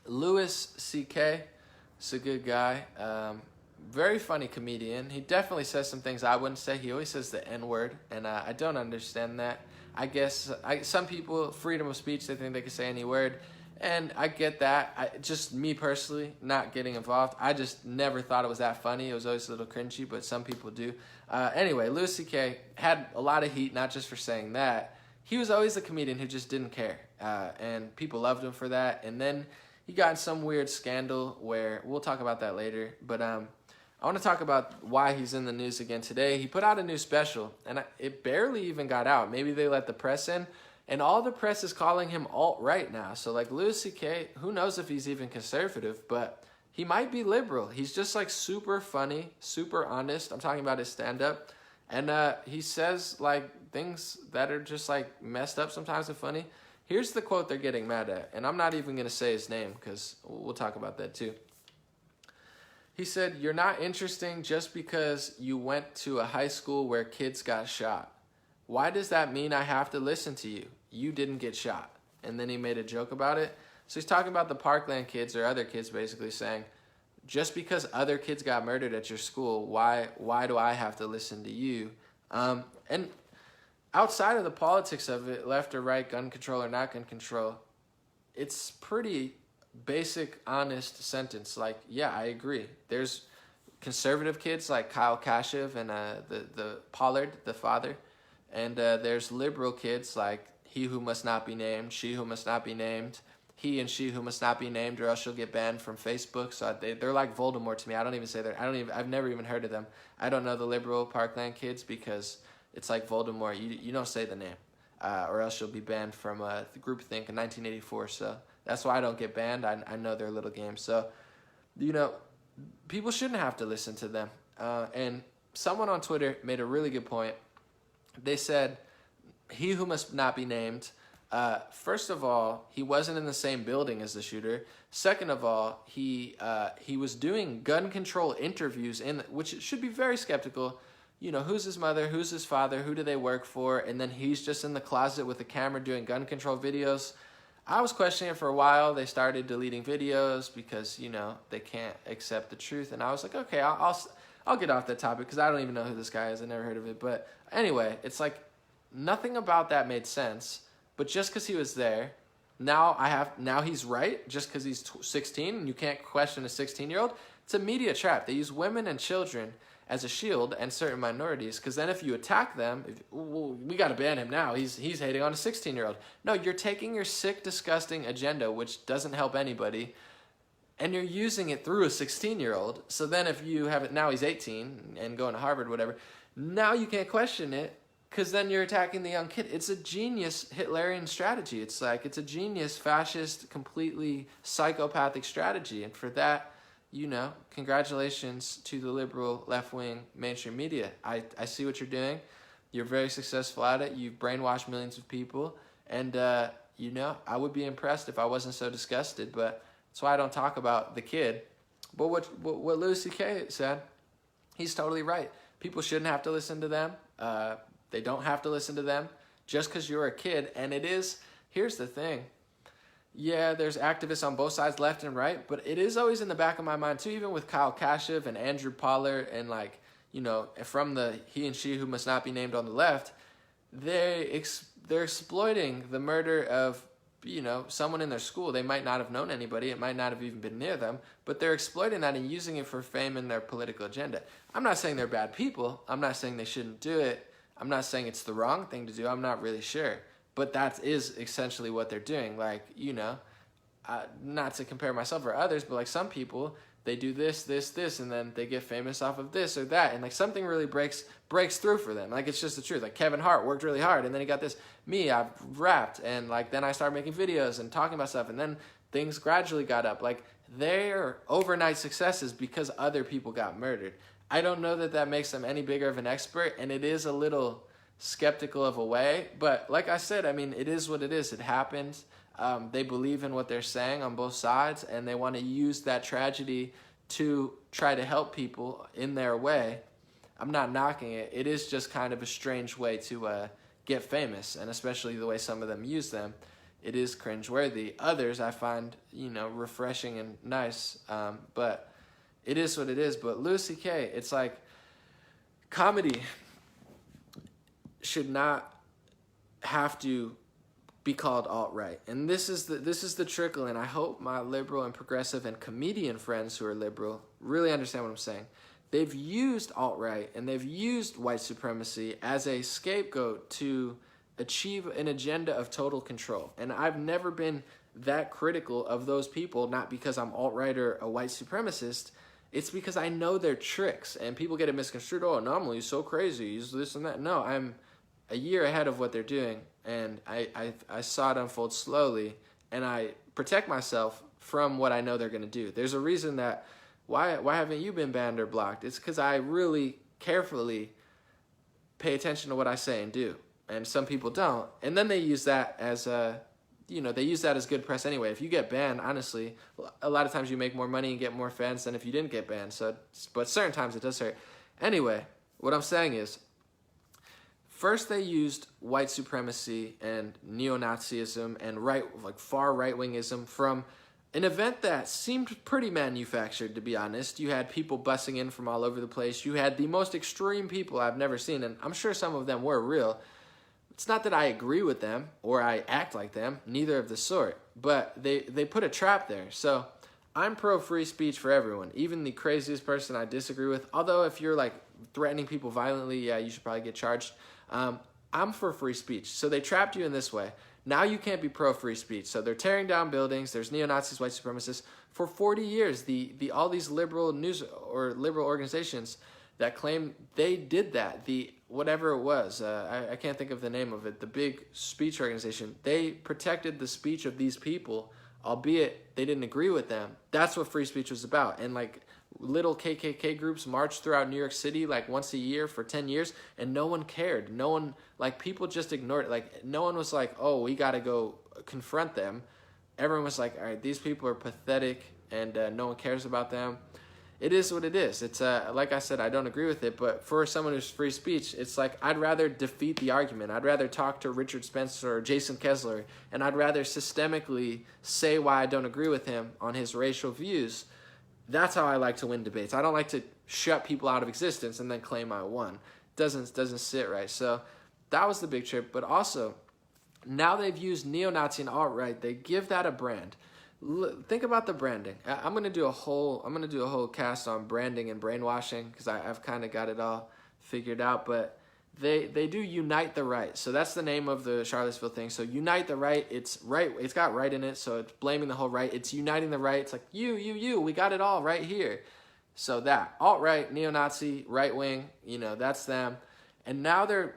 Louis C.K. is a good guy. Very funny comedian. He definitely says some things I wouldn't say. He always says the N-word, and I don't understand that. I guess some people, freedom of speech, they think they can say any word, and I get that. Just me personally, not getting involved. I just never thought it was that funny. It was always a little cringy, but some people do. Anyway, Louis C.K. had a lot of heat, not just for saying that. He was always a comedian who just didn't care, and people loved him for that. And then he got in some weird scandal where, we'll talk about that later, but I want to talk about why he's in the news again today. He put out a new special, and it barely even got out. Maybe they let the press in, and all the press is calling him alt-right now. So, like, Louis C.K., who knows if he's even conservative, but he might be liberal. He's just, like, super funny, super honest. I'm talking about his stand-up. And he says, like, things that are just, like, messed up sometimes and funny. Here's the quote they're getting mad at, and I'm not even going to say his name because we'll talk about that too. He said, "You're not interesting just because you went to a high school where kids got shot. Why does that mean I have to listen to you? You didn't get shot." And then he made a joke about it. So he's talking about the Parkland kids, or other kids, basically saying, just because other kids got murdered at your school, why do I have to listen to you? And outside of the politics of it, left or right, gun control or not gun control, it's pretty basic, honest sentence. Like, yeah, I agree. There's conservative kids like Kyle Kashev and the Pollard, the father, and there's liberal kids like he who must not be named, she who must not be named, he and she who must not be named, or else you'll get banned from Facebook. So they're like Voldemort to me. I don't even say that. I've never even heard of them. I don't know the liberal Parkland kids because it's like Voldemort. You don't say the name, or else you'll be banned from the groupthink in 1984. So that's why I don't get banned. I know their little game. So, people shouldn't have to listen to them. And someone on Twitter made a really good point. They said, he who must not be named, first of all, he wasn't in the same building as the shooter. Second of all, he was doing gun control interviews, which should be very skeptical. Who's his mother, who's his father, who do they work for, and then he's just in the closet with a camera doing gun control videos. I was questioning it for a while. They started deleting videos because, they can't accept the truth. And I was like, okay, I'll get off that topic because I don't even know who this guy is. I never heard of it. But anyway, it's like nothing about that made sense. But just because he was there, now he's right just because he's 16 and you can't question a 16-year-old. It's a media trap. They use women and children as a shield and certain minorities, because then if you attack them, we got to ban him now. He's hating on a 16-year-old. No, you're taking your sick, disgusting agenda, which doesn't help anybody, and you're using it through a 16-year-old. So then if you have it, now he's 18 and going to Harvard, whatever, now you can't question it because then you're attacking the young kid. It's a genius Hitlerian strategy. It's a genius fascist, completely psychopathic strategy. And for that, congratulations to the liberal left-wing mainstream media. I see what you're doing. You're very successful at it. You've brainwashed millions of people. And, I would be impressed if I wasn't so disgusted. But that's why I don't talk about the kid. But what Louis C.K. said, he's totally right. People shouldn't have to listen to them. They don't have to listen to them just because you're a kid. And here's the thing. Yeah, there's activists on both sides, left and right, but it is always in the back of my mind too, even with Kyle Kashev and Andrew Pollard and from the he and she who must not be named on the left, they're exploiting the murder of, someone in their school. They might not have known anybody. It might not have even been near them, but they're exploiting that and using it for fame in their political agenda. I'm not saying they're bad people. I'm not saying they shouldn't do it. I'm not saying it's the wrong thing to do. I'm not really sure. But that is essentially what they're doing. Like, not to compare myself or others, but like some people, they do this, and then they get famous off of this or that. And like something really breaks through for them. Like, it's just the truth. Like Kevin Hart worked really hard and then he got this. Me, I've rapped and like then I started making videos and talking about stuff and then things gradually got up. Like, they're overnight successes because other people got murdered. I don't know that makes them any bigger of an expert, and it is a little skeptical of a way, but like I said, it is what it is. It happens. They believe in what they're saying on both sides, and they want to use that tragedy to try to help people in their way. I'm not knocking it. It is just kind of a strange way to get famous, and especially the way some of them use them. it is cringeworthy. Others I find, refreshing and nice, but it is what it is. But Louis C.K., it's like comedy should not have to be called alt-right. And this is the trickle, and I hope my liberal and progressive and comedian friends who are liberal really understand what I'm saying. They've used alt-right and they've used white supremacy as a scapegoat to achieve an agenda of total control. And I've never been that critical of those people, not because I'm alt-right or a white supremacist. It's because I know their tricks, and people get it misconstrued. Oh, anomaly, he's so crazy, he's this and that. No, I'm a year ahead of what they're doing, and I saw it unfold slowly, and I protect myself from what I know they're going to do. There's a reason that, why haven't you been banned or blocked? It's because I really carefully pay attention to what I say and do, and some people don't. And then they use that as they use that as good press anyway. If you get banned, honestly, a lot of times you make more money and get more fans than if you didn't get banned. So, but certain times it does hurt. Anyway, what I'm saying is, first they used white supremacy and neo-Nazism and far right-wingism from an event that seemed pretty manufactured, to be honest. You had people busing in from all over the place. You had the most extreme people I've never seen, and I'm sure some of them were real. It's not that I agree with them or I act like them, neither of the sort, but they put a trap there. So I'm pro free speech for everyone, even the craziest person I disagree with. Although if you're like threatening people violently, yeah, you should probably get charged. I'm for free speech. So they trapped you in this way. Now you can't be pro free speech. So they're tearing down buildings. There's neo-Nazis, white supremacists. For 40 years, all these liberal news or liberal organizations that claim they did that, whatever it was, I can't think of the name of it, the big speech organization, they protected the speech of these people, albeit they didn't agree with them. That's what free speech was about. And like little KKK groups marched throughout New York City like once a year for 10 years, and no one cared. No one, like, people just ignored it. Like, no one was like, oh, we got to go confront them. Everyone was like, all right, these people are pathetic, and no one cares about them. It is what it is. It's like I said, I don't agree with it, but for someone who's free speech, it's like I'd rather defeat the argument. I'd rather talk to Richard Spencer or Jason Kessler, and I'd rather systemically say why I don't agree with him on his racial views. That's how I like to win debates. I don't like to shut people out of existence and then claim I won. Doesn't sit right. So that was the big trip. But also, now they've used neo-Nazi and alt-right. They give that a brand. Think about the branding. I'm gonna do a whole cast on branding and brainwashing because I've kind of got it all figured out. But they do unite the right. So that's the name of the Charlottesville thing. So unite the right. It's right. It's got right in it. So it's blaming the whole right. It's uniting the right. It's like you. We got it all right here. So that alt-right, neo-Nazi, right wing. That's them. And now they're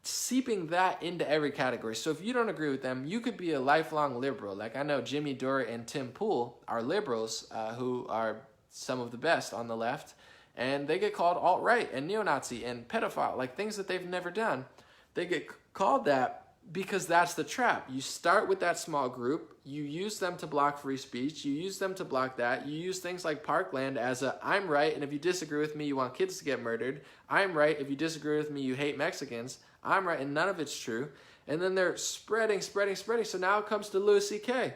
seeping that into every category. So if you don't agree with them, you could be a lifelong liberal. Like I know Jimmy Dore and Tim Pool are liberals who are some of the best on the left, and they get called alt-right and neo-Nazi and pedophile, like things that they've never done. They get called that because that's the trap. You start with that small group, you use them to block free speech, you use them to block that, you use things like Parkland as I'm right, and if you disagree with me, you want kids to get murdered. I'm right, if you disagree with me, you hate Mexicans. I'm right, and none of it's true. And then they're spreading. So now it comes to Louis C.K.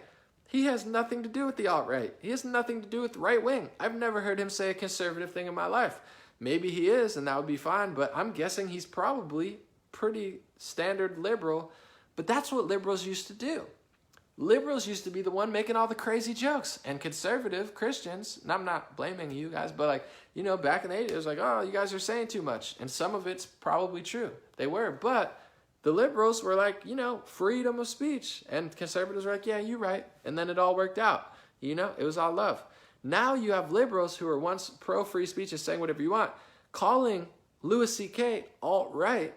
He has nothing to do with the alt-right. He has nothing to do with the right wing. I've never heard him say a conservative thing in my life. Maybe he is, and that would be fine, but I'm guessing he's probably pretty standard liberal. But that's what liberals used to do. Liberals used to be the one making all the crazy jokes. And conservative Christians, and I'm not blaming you guys, but back in the 80s, it was like, oh, you guys are saying too much. And some of it's probably true. They were. But the liberals were like, freedom of speech. And conservatives were like, yeah, you're right. And then it all worked out. It was all love. Now you have liberals who were once pro-free speech and saying whatever you want, calling Louis C.K. alt-right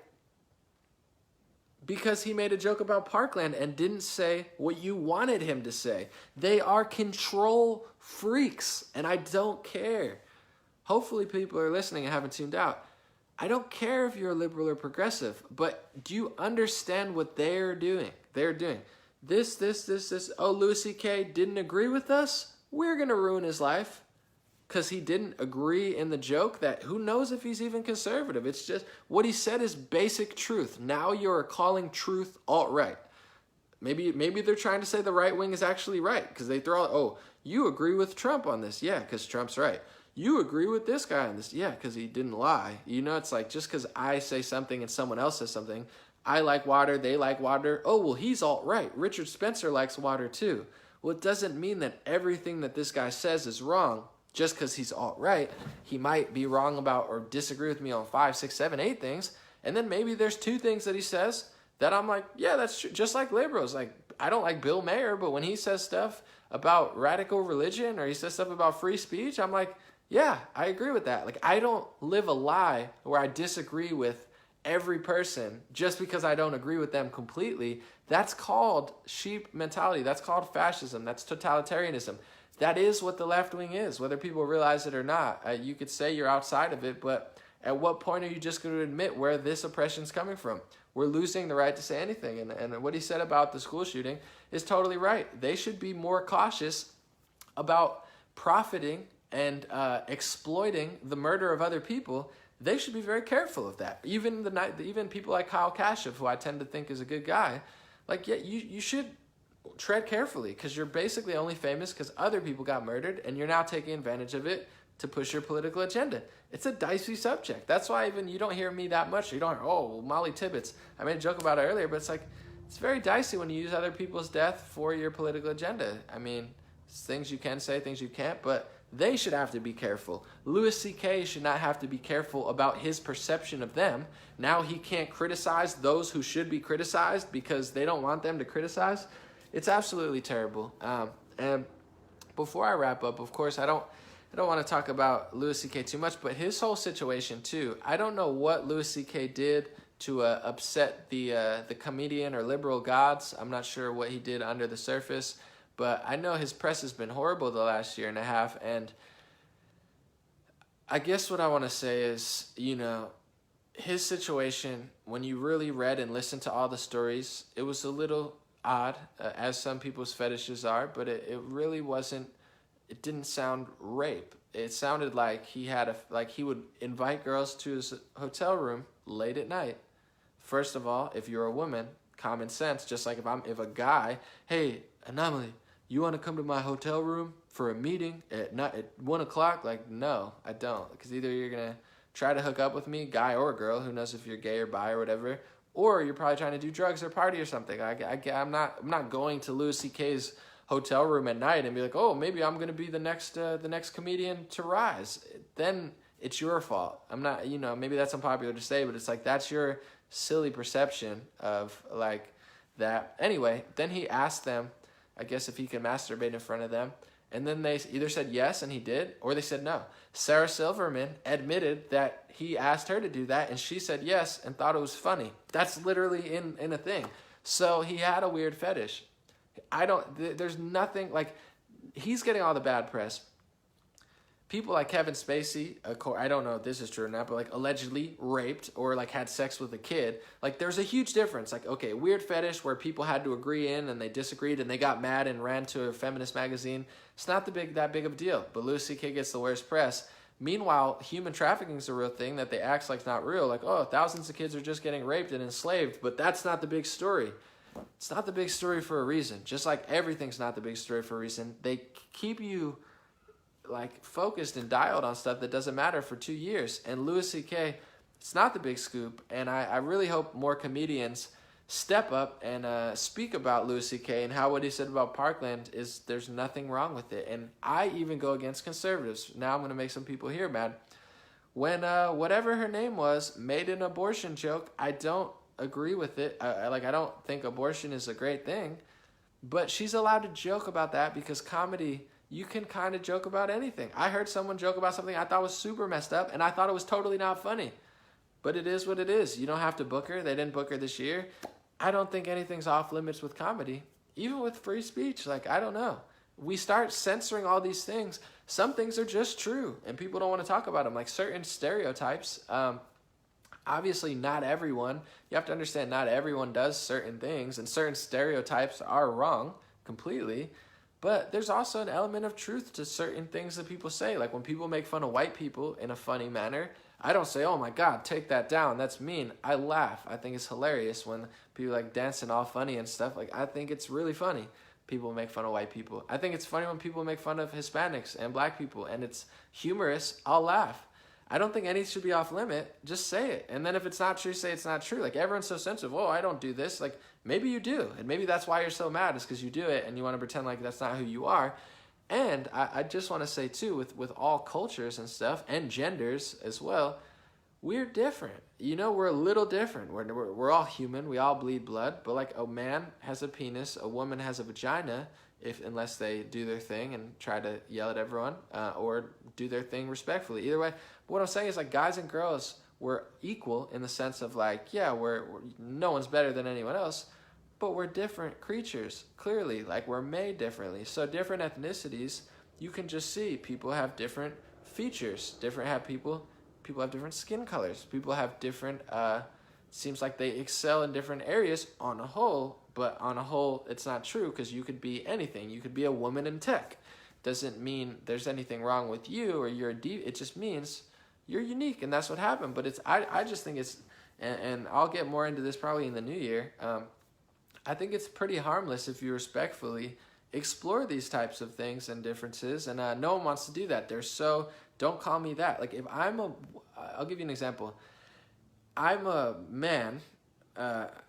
because he made a joke about Parkland and didn't say what you wanted him to say. They are control freaks, and I don't care. Hopefully people are listening and haven't tuned out. I don't care if you're a liberal or progressive, but do you understand what they're doing? They're doing this. Oh, Louis C.K. didn't agree with us? We're going to ruin his life. Because he didn't agree in the joke that who knows if he's even conservative. It's just what he said is basic truth. Now you're calling truth alt-right. maybe they're trying to say the right wing is actually right because they throw out, oh, you agree with Trump on this, yeah, because Trump's right. You agree with this guy on this, yeah, because he didn't lie. You know, it's like just because I say something and someone else says something, I like water, they like water. Oh, well, he's alt-right. Richard Spencer likes water too. Well, it doesn't mean that everything that this guy says is wrong just because he's alt-right. He might be wrong about or disagree with me on 5, 6, 7, 8 things, and then maybe there's 2 things that he says that I'm like, yeah, that's true. Just like liberals. Like, I don't like Bill Mayer, but when he says stuff about radical religion or he says stuff about free speech, I'm like, yeah, I agree with that. Like, I don't live a lie where I disagree with every person just because I don't agree with them completely. That's called sheep mentality. That's called fascism. That's totalitarianism. That is what the left wing is, whether people realize it or not. You could say you're outside of it, but at what point are you just going to admit where this oppression is coming from? We're losing the right to say anything. And what he said about the school shooting is totally right. They should be more cautious about profiting and exploiting the murder of other people. They should be very careful of that. Even people like Kyle Kashuv, who I tend to think is a good guy, like, yeah, you should tread carefully because you're basically only famous because other people got murdered and you're now taking advantage of it to push your political agenda. It's a dicey subject. That's why even you don't hear me that much. You don't hear, oh, well, Molly Tibbetts. I made a joke about it earlier, but it's like, it's very dicey when you use other people's death for your political agenda. I mean, things you can say, things you can't, but they should have to be careful. Louis C.K. should not have to be careful about his perception of them. Now he can't criticize those who should be criticized because they don't want them to criticize. It's absolutely terrible. And before I wrap up, of course, I don't want to talk about Louis C.K. too much, but his whole situation too. I don't know what Louis C.K. did to upset the comedian or liberal gods. I'm not sure what he did under the surface, but I know his press has been horrible the last year and a half. And I guess what I want to say is, you know, his situation, when you really read and listened to all the stories, it was a little odd, as some people's fetishes are, but it really wasn't. It didn't sound rape. It sounded like he would invite girls to his hotel room late at night. First of all, if you're a woman, common sense, just like if a guy, hey, Anomaly, you want to come to my hotel room for a meeting at 1 o'clock? Like, no, I don't. Because either you're going to try to hook up with me, guy or girl, who knows if you're gay or bi or whatever, or you're probably trying to do drugs or party or something. I'm not going to Louis C.K.'s hotel room at night and be like, oh, maybe I'm going to be the next comedian to rise. Then it's your fault. I'm not, you know, maybe that's unpopular to say, but it's like, that's your silly perception of like that. Anyway, then he asked them, I guess, if he could masturbate in front of them. And then they either said yes, and he did, or they said no. Sarah Silverman admitted that he asked her to do that, and she said yes and thought it was funny. That's literally in a thing. So he had a weird fetish. There's nothing, like, he's getting all the bad press. People like Kevin Spacey, I don't know if this is true or not, but like allegedly raped or like had sex with a kid. Like, there's a huge difference. Like, okay, weird fetish where people had to agree in and they disagreed and they got mad and ran to a feminist magazine. It's not that big of a deal, but Louis C.K. gets the worst press. Meanwhile, human trafficking is a real thing that they act like it's not real. Like, oh, thousands of kids are just getting raped and enslaved, but that's not the big story. It's not the big story for a reason. Just like everything's not the big story for a reason. They keep you like focused and dialed on stuff that doesn't matter for 2 years. And Louis C.K., it's not the big scoop. And I really hope more comedians step up and speak about Louis C.K. and how what he said about Parkland is there's nothing wrong with it. And I even go against conservatives. Now I'm going to make some people here mad. When whatever her name was made an abortion joke, I don't agree with it. I don't think abortion is a great thing. But she's allowed to joke about that because comedy, you can kind of joke about anything. I heard someone joke about something I thought was super messed up, and I thought it was totally not funny. But it is what it is. You don't have to book her. They didn't book her this year. I don't think anything's off limits with comedy, even with free speech. Like, I don't know. We start censoring all these things. Some things are just true, and people don't want to talk about them, like certain stereotypes. Obviously, not everyone. You have to understand not everyone does certain things, and certain stereotypes are wrong completely. But there's also an element of truth to certain things that people say. Like when people make fun of white people in a funny manner, I don't say, oh my God, take that down, that's mean. I laugh. I think it's hilarious when people like dancing all funny and stuff. Like, I think it's really funny. People make fun of white people. I think it's funny when people make fun of Hispanics and black people, and it's humorous. I'll laugh. I don't think any should be off limit. Just say it. And then if it's not true, say it's not true. Like, everyone's so sensitive. Oh, I don't do this. Like, maybe you do. And maybe that's why you're so mad, is because you do it and you want to pretend like that's not who you are. And I just want to say, too, with all cultures and stuff, and genders as well, we're different. You know, we're a little different. We're all human. We all bleed blood. But, like, a man has a penis. A woman has a vagina, unless they do their thing and try to yell at everyone or do their thing respectfully. Either way. But what I'm saying is, like, guys and girls, we're equal in the sense of, like, yeah, we're no one's better than anyone else. But we're different creatures, clearly. Like, we're made differently. So different ethnicities, you can just see people have different features. People have different skin colors. People have different, seems like they excel in different areas on a whole. But on a whole, it's not true, because you could be anything. You could be a woman in tech. Doesn't mean there's anything wrong with you or you're a diva. It just means you're unique, and that's what happened. But I just think it's, and I'll get more into this probably in the new year. I think it's pretty harmless if you respectfully explore these types of things and differences, and no one wants to do that. Don't call me that. Like, if I'll give you an example. I'm a man.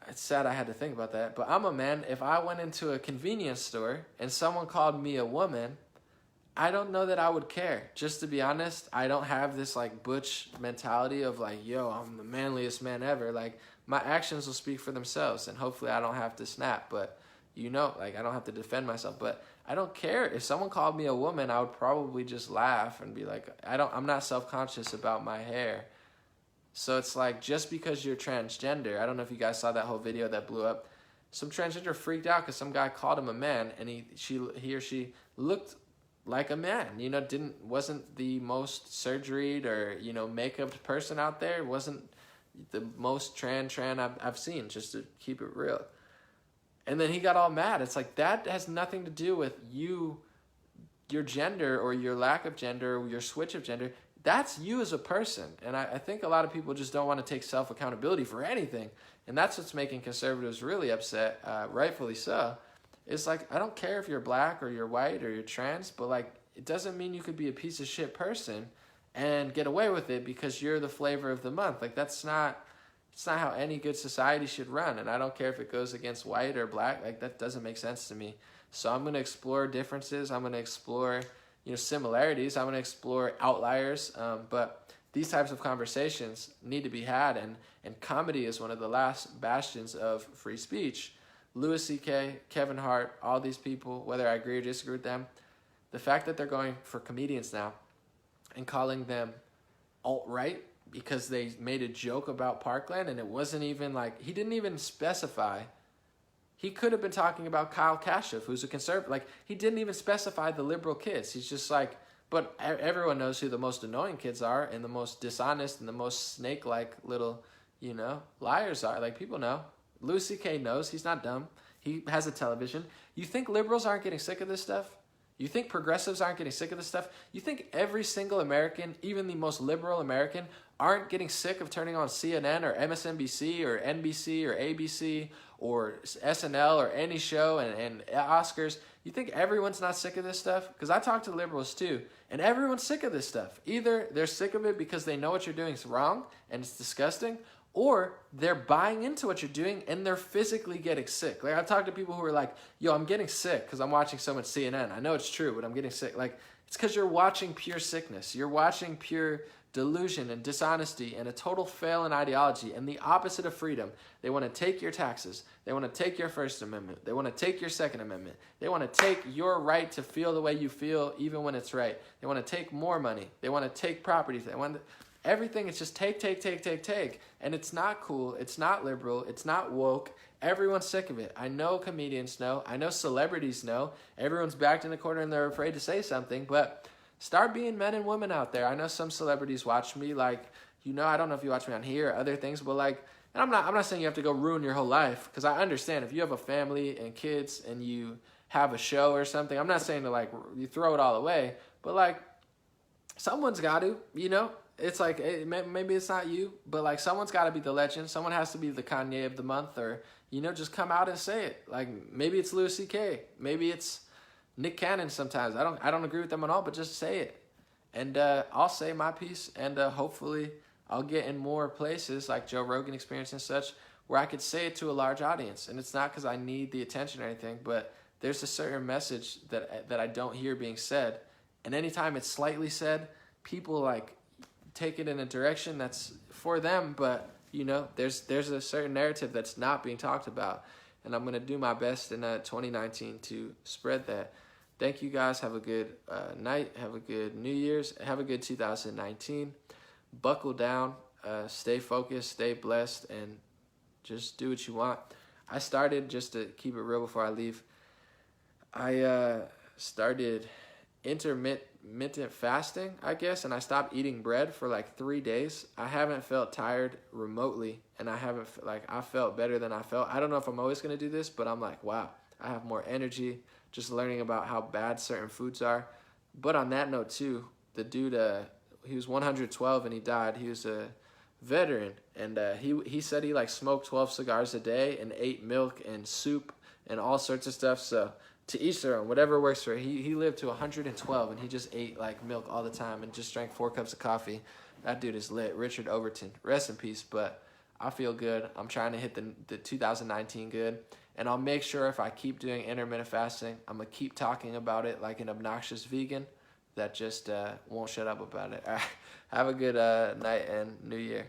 It's sad I had to think about that, but I'm a man. If I went into a convenience store and someone called me a woman, I don't know that I would care. Just to be honest, I don't have this like butch mentality of like, yo, I'm the manliest man ever. Like, my actions will speak for themselves, and hopefully I don't have to snap, but like, I don't have to defend myself. But I don't care. If someone called me a woman, I would probably just laugh and be like, I'm not self-conscious about my hair. So it's like, just because you're transgender, I don't know if you guys saw that whole video that blew up. Some transgender freaked out because some guy called him a man, and he or she looked like a man. Wasn't the most surgeried or makeuped person out there. Wasn't the most trans I've seen, just to keep it real. And then he got all mad. It's like, that has nothing to do with your gender or your lack of gender or your switch of gender. That's you as a person. And I think a lot of people just don't want to take self-accountability for anything. And that's what's making conservatives really upset, rightfully so. It's like, I don't care if you're black or you're white or you're trans, but like, it doesn't mean you could be a piece of shit person and get away with it because you're the flavor of the month. Like, it's not how any good society should run. And I don't care if it goes against white or black. Like, that doesn't make sense to me. So I'm going to explore differences. I'm going to explore similarities. I'm going to explore outliers. But these types of conversations need to be had. And comedy is one of the last bastions of free speech. Louis C.K., Kevin Hart, all these people, whether I agree or disagree with them, the fact that they're going for comedians now and calling them alt-right because they made a joke about Parkland, and it wasn't even like, he didn't even specify. He could have been talking about Kyle Kashuv, who's a conservative. Like, he didn't even specify the liberal kids. He's just like, but everyone knows who the most annoying kids are and the most dishonest and the most snake-like little, liars are. Like, people know. Louis C.K. knows. He's not dumb. He has a television. You think liberals aren't getting sick of this stuff? You think progressives aren't getting sick of this stuff? You think every single American, even the most liberal American, aren't getting sick of turning on CNN or MSNBC or NBC or ABC or SNL or any show and Oscars? You think everyone's not sick of this stuff? Because I talk to liberals too, and everyone's sick of this stuff. Either they're sick of it because they know what you're doing is wrong and it's disgusting, or they're buying into what you're doing and they're physically getting sick. Like, I've talked to people who are like, yo, I'm getting sick because I'm watching so much CNN. I know it's true, but I'm getting sick. Like, it's because you're watching pure sickness. You're watching pure delusion and dishonesty and a total fail in ideology and the opposite of freedom. They want to take your taxes. They want to take your First Amendment. They want to take your Second Amendment. They want to take your right to feel the way you feel even when it's right. They want to take more money. They want to take properties. They want to... Everything is just take. And it's not cool. It's not liberal. It's not woke. Everyone's sick of it. I know comedians know. I know celebrities know. Everyone's backed in the corner and they're afraid to say something. But start being men and women out there. I know some celebrities watch me. Like, I don't know if you watch me on here or other things. But like, and I'm not saying you have to go ruin your whole life. Because I understand if you have a family and kids and you have a show or something. I'm not saying to like, you throw it all away. But like, someone's got to, it's like maybe it's not you, but like someone's got to be the legend. Someone has to be the Kanye of the month, or just come out and say it. Like maybe it's Louis C.K., maybe it's Nick Cannon. Sometimes I don't agree with them at all, but just say it, and I'll say my piece, and hopefully I'll get in more places like Joe Rogan Experience and such, where I could say it to a large audience. And it's not because I need the attention or anything, but there's a certain message that I don't hear being said, and anytime it's slightly said, people like take it in a direction that's for them, but there's a certain narrative that's not being talked about, and I'm gonna do my best in 2019 to spread that. Thank you guys. Have a good night. Have a good New Year's. Have a good 2019. Buckle down. Stay focused. Stay blessed, and just do what you want. I started, just to keep it real before I leave, I started intermittent fasting, I guess, and I stopped eating bread for like 3 days. I haven't felt tired remotely, and I felt better than I felt. I don't know if I'm always going to do this, but I'm like, wow, I have more energy just learning about how bad certain foods are. But on that note too, the dude, he was 112 and he died. He was a veteran, and he said he like smoked 12 cigars a day and ate milk and soup and all sorts of stuff. So to each their own, whatever works for him. He lived to 112, and he just ate like milk all the time and just drank 4 cups of coffee. That dude is lit. Richard Overton, rest in peace. But I feel good. I'm trying to hit the 2019 good, and I'll make sure if I keep doing intermittent fasting, I'm gonna keep talking about it like an obnoxious vegan that just won't shut up about it. All right. Have a good night and New Year.